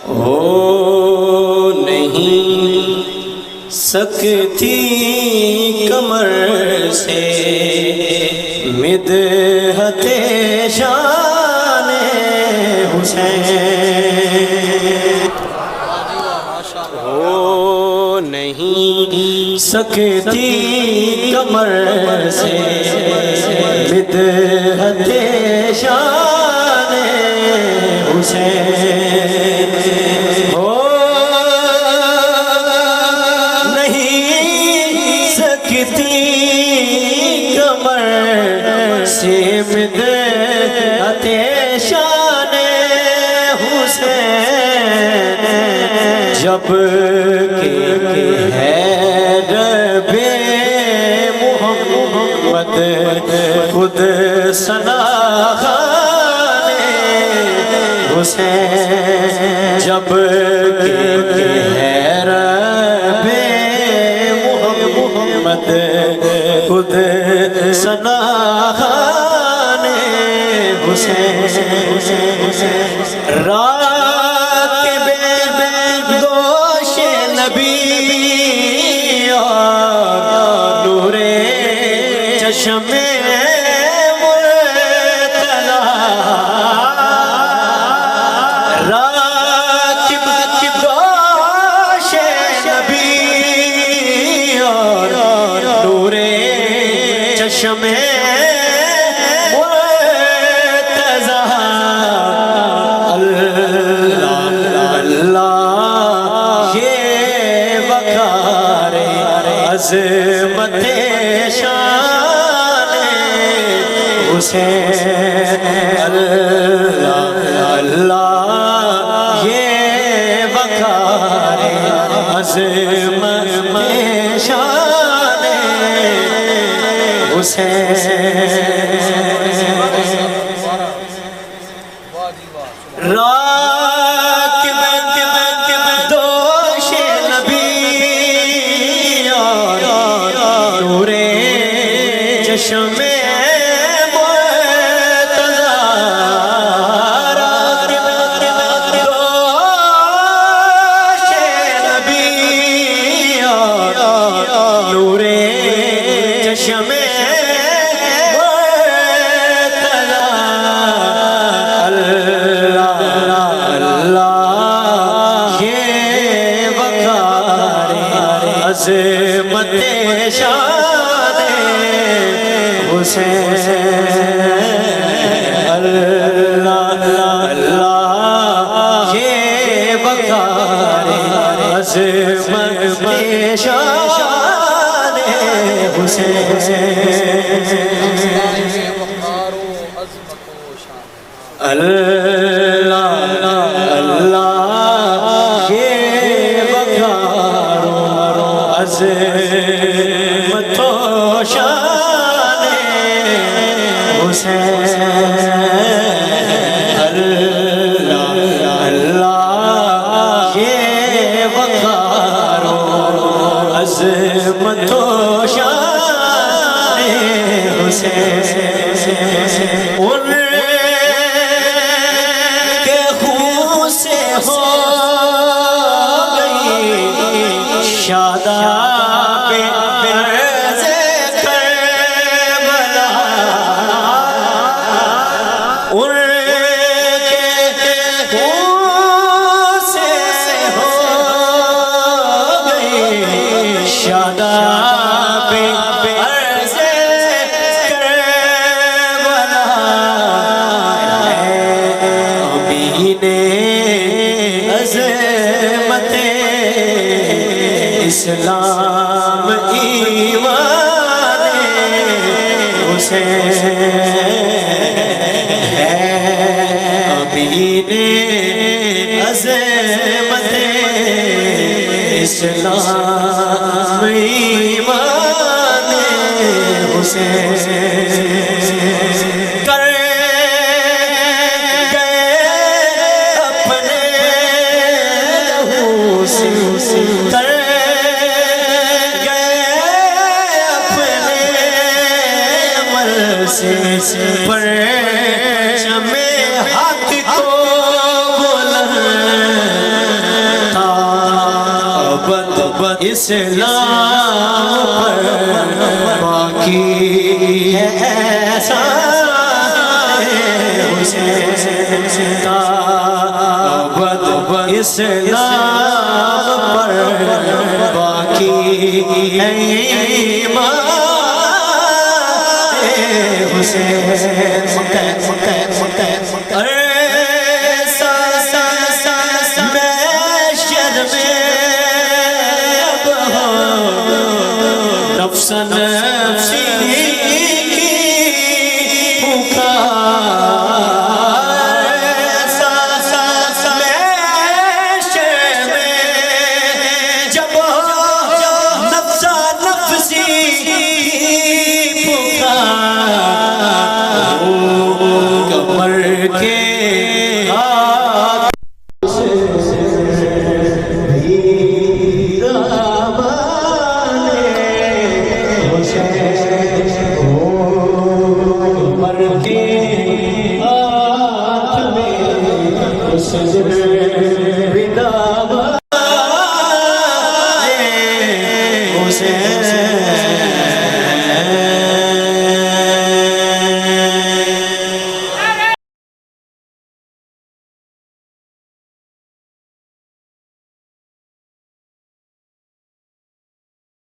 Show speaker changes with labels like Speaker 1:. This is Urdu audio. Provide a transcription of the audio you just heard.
Speaker 1: ہو نہیں سکتی کمر سے مدحت شان حسین، ہو نہیں سکتی کمر سے مدحت شان حسین، ہو نہیں سکتی کمر سے مدحت شان حسین، جب کہ ہے رب محمد خود ثنا خوان حسین، جب کہ ہے رب محمد خود ثنا خوان حسین، راکب دوش نبی اور نور چشم مرتضی، راکب دوش نبی اور نور چشم عظمت شان حسین، اللہ اللہ یہ وقار عظمت شان حسین، چشم مرتضی، راکب دوش نبی اور نور چشم مرتضی، اللہ اللہ یہ وقار عظمت شان حسین، اللہ اللہ یہ وقار عظمت شان حسین، اللہ اللہ یہ وقار عظمت شان حسین، اللہ اللہ یہ وقار عظمت شان حسین، ان کے خون سے ہو گئی شاداب عرض کربلا، ان کے خون سے ہو گئی شاداب عرض کربلا، امین عظمت اسلام ایمان حسین ہے، امین عظمت اسلام ایمان حسین، کر گئے اپنے لہو سے کر گئے اپنے مرثے پر شمع حق کو بلند اسلام پر باقی ہے ایسا حسین کا اسلام پر باقی ہے ایمان حسین نفس نفسی جب نفس نفسی کمر کے